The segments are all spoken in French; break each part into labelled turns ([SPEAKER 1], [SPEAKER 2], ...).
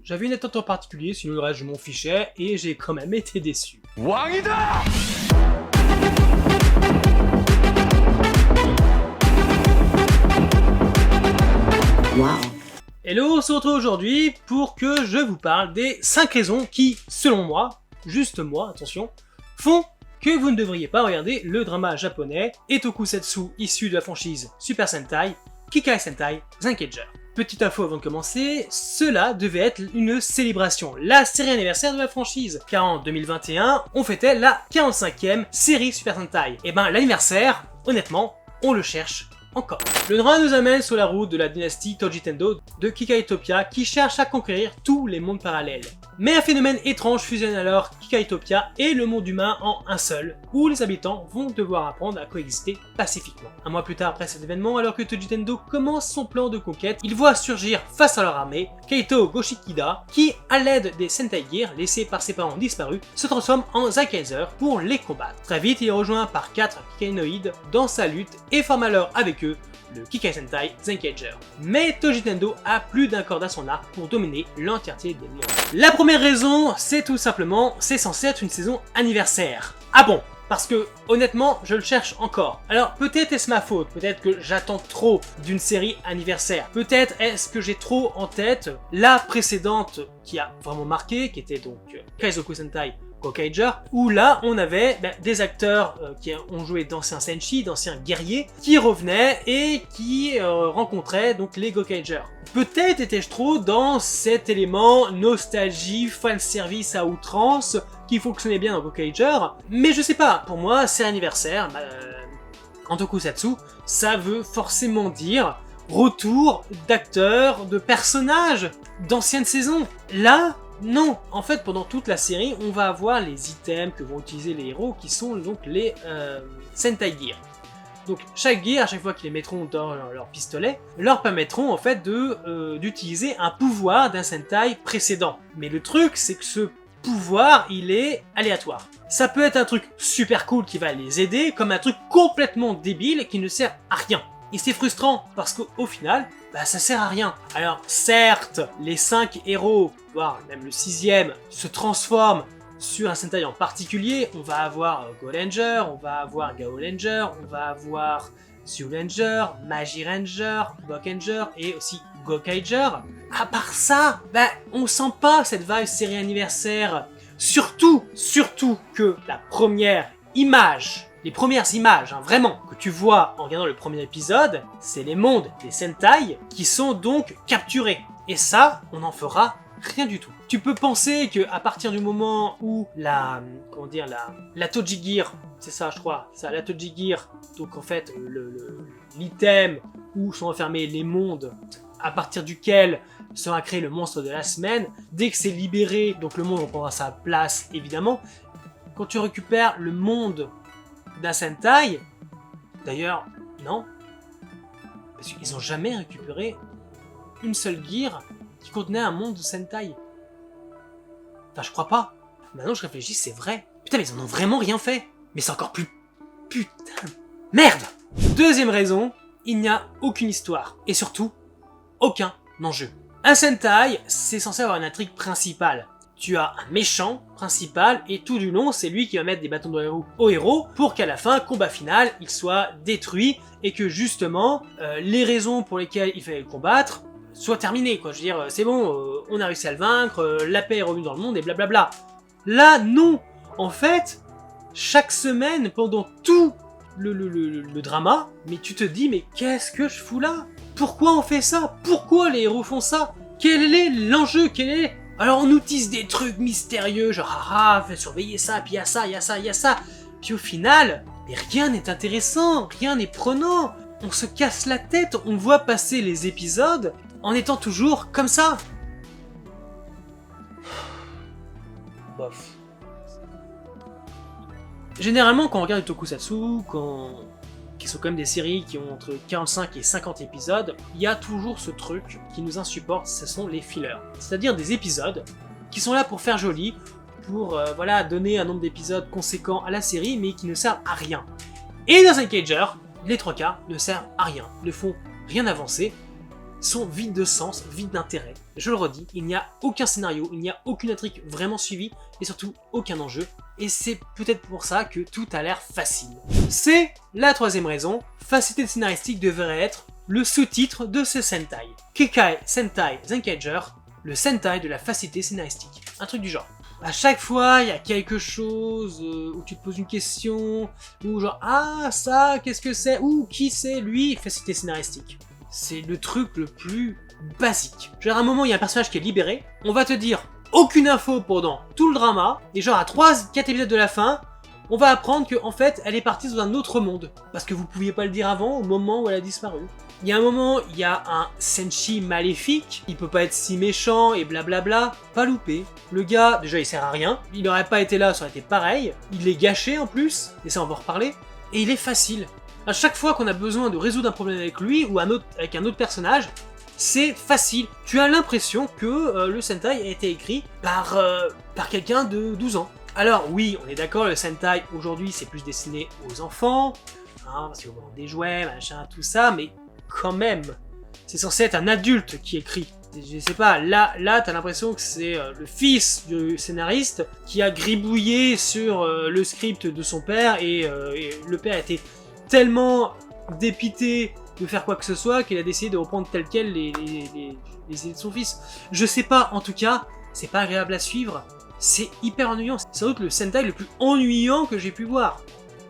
[SPEAKER 1] j'avais une attente en particulier, sinon le reste je m'en fichais, et j'ai quand même été déçu.
[SPEAKER 2] 왕이다!
[SPEAKER 1] Wow. Hello, on se retrouve aujourd'hui pour que je vous parle des 5 raisons qui, selon moi, juste moi, attention, font que vous ne devriez pas regarder le drama japonais Etokusatsu issu de la franchise Super Sentai, Kikai Sentai Zenkaiger. Petite info avant de commencer, cela devait être une célébration, la série anniversaire de la franchise, car en 2021, on fêtait la 45e série Super Sentai. Et ben l'anniversaire, honnêtement, on le cherche encore. Le drama nous amène sur la route de la dynastie Toji Tendo de Kikaitopia qui cherche à conquérir tous les mondes parallèles. Mais un phénomène étrange fusionne alors Kikaitopia et le monde humain en un seul, où les habitants vont devoir apprendre à coexister pacifiquement. Un mois plus tard après cet événement, alors que Toji Tendo commence son plan de conquête, il voit surgir face à leur armée Kaito Goshikida qui, à l'aide des Sentai Gear laissés par ses parents disparus, se transforme en Zenkaiger pour les combattre. Très vite, il est rejoint par 4 Kikainoïdes dans sa lutte et forme alors avec eux le Kikai Sentai Zenkaiger. Mais Toji Tendo a plus d'un corde à son arc pour dominer l'entièreté des mondes. La première raison, c'est tout simplement, c'est censé être une saison anniversaire. Ah bon? Parce que, honnêtement, je le cherche encore. Alors, peut-être est-ce ma faute, peut-être que j'attends trop d'une série anniversaire. Peut-être est-ce que j'ai trop en tête la précédente qui a vraiment marqué, qui était donc Kaizoku Sentai Gokaiger, où là on avait des acteurs qui ont joué d'anciens senshi, d'anciens guerriers, qui revenaient et qui rencontraient donc les Gokaiger. Peut-être étais-je trop dans cet élément nostalgie, fanservice à outrance, qui fonctionnait bien dans Gokaiger, mais je sais pas, pour moi c'est anniversaire, en tokusatsu, ça veut forcément dire retour d'acteurs, de personnages d'anciennes saisons. Là, non, en fait pendant toute la série, on va avoir les items que vont utiliser les héros qui sont donc les Sentai Gear. Donc chaque gear, à chaque fois qu'ils les mettront dans leur pistolet, leur permettront en fait d'utiliser un pouvoir d'un Sentai précédent. Mais le truc, c'est que ce pouvoir, il est aléatoire. Ça peut être un truc super cool qui va les aider, comme un truc complètement débile qui ne sert à rien. Et c'est frustrant, parce qu'au final, ça sert à rien. Alors certes, les 5 héros, voire même le 6ème, se transforment sur un Sentai en particulier. On va avoir Go-Ranger, on va avoir Gao-Ranger, on va avoir Zyuranger, Magi-Ranger, Bokanger et aussi Gokaiger. À part ça, on sent pas cette vibe série anniversaire. Surtout que la première image, les premières images, vraiment, que tu vois en regardant le premier épisode, c'est les mondes des Sentai qui sont donc capturés. Et ça, on n'en fera rien du tout. Tu peux penser que à partir du moment où la Toji Gear, c'est ça je crois, la Toji Gear, donc en fait l'item où sont enfermés les mondes, à partir duquel sera créé le monstre de la semaine, dès que c'est libéré, donc le monde reprendra sa place évidemment. Quand tu récupères le monde d'un Sentai, d'ailleurs, non, parce qu'ils n'ont jamais récupéré une seule gear qui contenait un monde de Sentai. Enfin, je crois pas. Maintenant, je réfléchis, c'est vrai. Putain, mais ils en ont vraiment rien fait. Mais c'est encore plus... Putain... Merde! Deuxième raison, il n'y a aucune histoire. Et surtout, aucun enjeu. Un Sentai, c'est censé avoir une intrigue principale. Tu as un méchant principal et tout du long, c'est lui qui va mettre des bâtons dans les roues au héros pour qu'à la fin, combat final, il soit détruit et que justement, les raisons pour lesquelles il fallait le combattre soient terminées, quoi. Je veux dire, c'est bon, on a réussi à le vaincre, la paix est revenue dans le monde et blablabla. Là, non! En fait, chaque semaine, pendant tout le drama, mais tu te dis, mais qu'est-ce que je fous là? Pourquoi on fait ça? Pourquoi les héros font ça? Quel est l'enjeu? Alors on nous tisse des trucs mystérieux, genre fais surveiller ça, puis il y a ça, il y a ça, il y a ça. Puis au final, mais rien n'est intéressant, rien n'est prenant. On se casse la tête, on voit passer les épisodes en étant toujours comme ça. Bof. Généralement, quand on regarde du tokusatsu, qui sont quand même des séries qui ont entre 45 et 50 épisodes, il y a toujours ce truc qui nous insupporte, ce sont les fillers. C'est-à-dire des épisodes qui sont là pour faire joli, pour donner un nombre d'épisodes conséquent à la série, mais qui ne servent à rien. Et dans Zenkaiger, les 3 quarts ne servent à rien, ne font rien avancer. sont vides de sens, vides d'intérêt. Je le redis, il n'y a aucun scénario, il n'y a aucune intrigue vraiment suivie, et surtout aucun enjeu. Et c'est peut-être pour ça que tout a l'air facile. C'est la troisième raison, facilité scénaristique devrait être le sous-titre de ce Sentai. Kekai Sentai Zenkaiger, le Sentai de la facilité scénaristique. Un truc du genre. À chaque fois, il y a quelque chose où tu te poses une question, ou genre, ah, ça, qu'est-ce que c'est? Ou qui c'est lui? Facilité scénaristique. C'est le truc le plus basique. Genre, à un moment, il y a un personnage qui est libéré, on va te dire aucune info pendant tout le drama, et genre, à 3-4 épisodes de la fin, on va apprendre qu'en fait, elle est partie dans un autre monde. Parce que vous pouviez pas le dire avant, au moment où elle a disparu. Il y a un moment, il y a un Senshi maléfique, il peut pas être si méchant et blablabla, pas loupé. Le gars, déjà il sert à rien, il aurait pas été là, ça aurait été pareil, il est gâché en plus, et ça on va en reparler, et il est facile. À chaque fois qu'on a besoin de résoudre un problème avec lui, ou avec un autre personnage, c'est facile. Tu as l'impression que le Sentai a été écrit par quelqu'un de 12 ans. Alors oui, on est d'accord, le Sentai aujourd'hui c'est plus destiné aux enfants, hein, parce qu'on vend des jouets, machin, tout ça, mais quand même, c'est censé être un adulte qui écrit. Je sais pas, là t'as l'impression que c'est le fils du scénariste qui a gribouillé sur le script de son père et le père était tellement dépité de faire quoi que ce soit qu'il a décidé de reprendre tel quel les idées de son fils. Je sais pas, en tout cas, c'est pas agréable à suivre, c'est hyper ennuyant. C'est sans doute le Sentai le plus ennuyant que j'ai pu voir.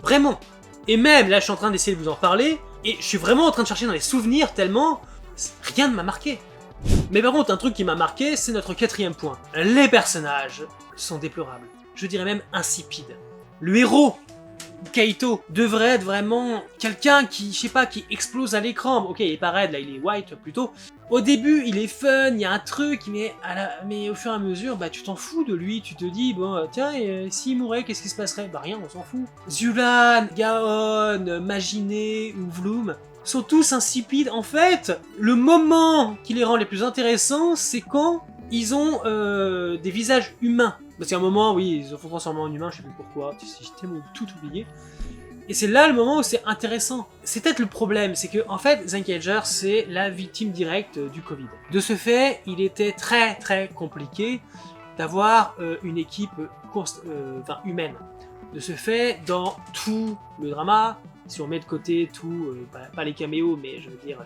[SPEAKER 1] Vraiment. Et même, là je suis en train d'essayer de vous en parler, et je suis vraiment en train de chercher dans les souvenirs tellement rien ne m'a marqué. Mais par contre, un truc qui m'a marqué, c'est notre quatrième point. Les personnages sont déplorables. Je dirais même insipides. Le héros, Kaito, devrait être vraiment quelqu'un qui, je sais pas, qui explose à l'écran. Ok, il est pas raide, là, il est white plutôt. Au début, il est fun, il y a un truc, mais au fur et à mesure, bah tu t'en fous de lui, tu te dis, bon, tiens, s'il mourait, qu'est-ce qui se passerait? Bah rien, on s'en fout. Zulan, Gaon, Maginé ou Vloom sont tous insipides. En fait, le moment qui les rend les plus intéressants, c'est quand ils ont des visages humains. Parce qu'à un moment, oui, ils se font transformer en humains, je sais plus pourquoi, j'ai tellement tout oublié. Et c'est là le moment où c'est intéressant. C'est peut-être le problème, c'est que en fait, Zenkaiger, c'est la victime directe du Covid. De ce fait, il était très très compliqué d'avoir une équipe humaine. De ce fait, dans tout le drama, si on met de côté tout, pas les caméos, mais je veux dire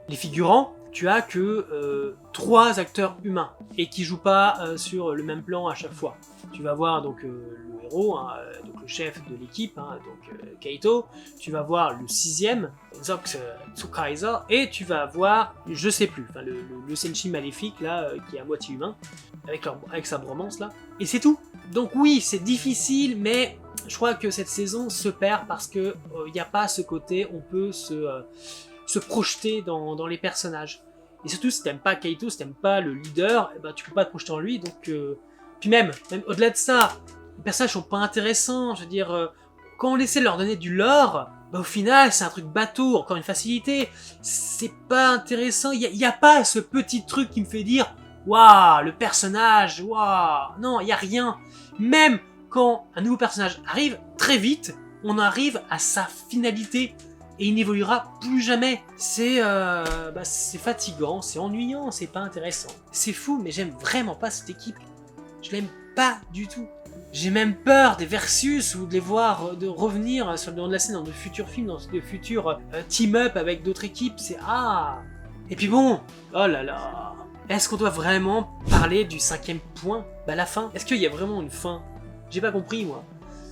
[SPEAKER 1] les figurants, tu as que 3 acteurs humains et qui jouent pas sur le même plan à chaque fois. Tu vas voir donc le héros, hein, donc le chef de l'équipe, hein, donc Kaito. Tu vas voir le 6ème, Zox Tsukaiza, et tu vas voir, je sais plus, le Senshi maléfique là, qui est à moitié humain, avec sa bromance là. Et c'est tout. Donc oui, c'est difficile, mais je crois que cette saison se perd parce que n'y a pas ce côté, on peut se projeter dans les personnages. Et surtout, si t'aimes pas Kaito, si t'aimes pas le leader, eh ben, tu peux pas te projeter en lui, donc... Puis même au-delà de ça, les personnages sont pas intéressants, je veux dire... quand on essaie de leur donner du lore, bah, au final, c'est un truc bateau, encore une facilité. C'est pas intéressant, il y a pas ce petit truc qui me fait dire « Waouh, le personnage, waouh !» Non, il y a rien. Même quand un nouveau personnage arrive, très vite, on arrive à sa finalité. Et il n'évoluera plus jamais. C'est fatigant, c'est ennuyant, c'est pas intéressant. C'est fou, mais j'aime vraiment pas cette équipe. Je l'aime pas du tout. J'ai même peur des versus ou de les voir de revenir sur le devant de la scène dans de futurs films, dans de futurs team-up avec d'autres équipes. C'est Et puis bon, oh là là. Est-ce qu'on doit vraiment parler du 5e point? Bah la fin. Est-ce qu'il y a vraiment une fin? J'ai pas compris moi.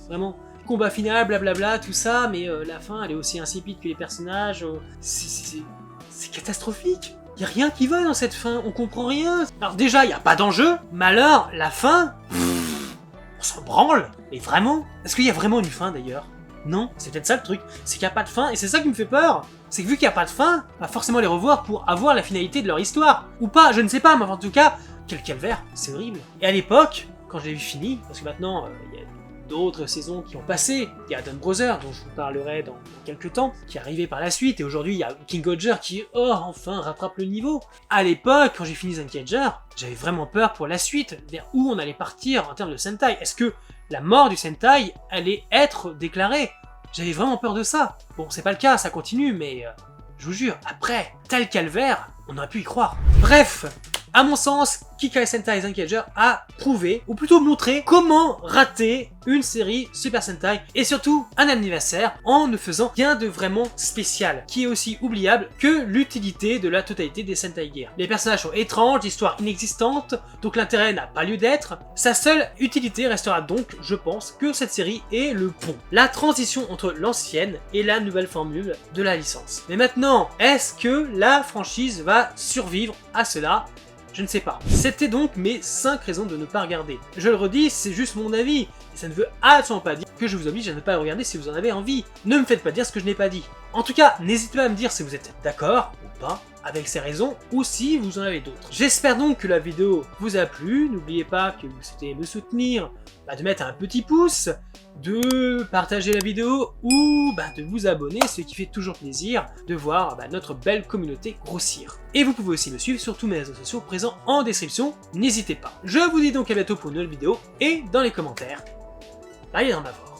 [SPEAKER 1] Vraiment. Combat final, blablabla, tout ça, mais la fin, elle est aussi insipide que les personnages. C'est catastrophique. Y a rien qui va dans cette fin, on comprend rien. Alors déjà, y a pas d'enjeu, mais alors, la fin, on s'en branle. Et vraiment, est-ce qu'il y a vraiment une fin d'ailleurs? Non, c'est peut-être ça le truc, c'est qu'il n'y a pas de fin, et c'est ça qui me fait peur. C'est que vu qu'il n'y a pas de fin, on va forcément les revoir pour avoir la finalité de leur histoire. Ou pas, je ne sais pas, mais en tout cas, quel calvaire, c'est horrible. Et à l'époque, quand je l'ai vu fini, parce que maintenant, il y a d'autres saisons qui ont passé, il y a Don Brother, dont je vous parlerai dans quelques temps, qui est arrivé par la suite, et aujourd'hui il y a King Roger qui, enfin, rattrape le niveau. À l'époque, quand j'ai fini Zenkaiger, j'avais vraiment peur pour la suite, vers où on allait partir en termes de Sentai. Est-ce que la mort du Sentai allait être déclarée? J'avais vraiment peur de ça. Bon, c'est pas le cas, ça continue, mais je vous jure, après tel calvaire, on aurait pu y croire. Bref, à mon sens, Kikai Sentai Zenkager a prouvé, ou plutôt montré, comment rater une série Super Sentai et surtout un anniversaire en ne faisant rien de vraiment spécial, qui est aussi oubliable que l'utilité de la totalité des Sentai Gear. Les personnages sont étranges, l'histoire inexistante, donc l'intérêt n'a pas lieu d'être. Sa seule utilité restera donc, je pense, que cette série est le pont. La transition entre l'ancienne et la nouvelle formule de la licence. Mais maintenant, est-ce que la franchise va survivre à cela ? Je ne sais pas. C'était donc mes 5 raisons de ne pas regarder. Je le redis, c'est juste mon avis. Et ça ne veut absolument pas dire que je vous oblige à ne pas regarder si vous en avez envie. Ne me faites pas dire ce que je n'ai pas dit. En tout cas, n'hésitez pas à me dire si vous êtes d'accord ou pas avec ces raisons, ou si vous en avez d'autres. J'espère donc que la vidéo vous a plu. N'oubliez pas que vous souhaitez me soutenir, de mettre un petit pouce, de partager la vidéo ou de vous abonner, ce qui fait toujours plaisir de voir notre belle communauté grossir. Et vous pouvez aussi me suivre sur tous mes réseaux sociaux présents en description, n'hésitez pas. Je vous dis donc à bientôt pour une nouvelle vidéo, et dans les commentaires, allez dans ma voix.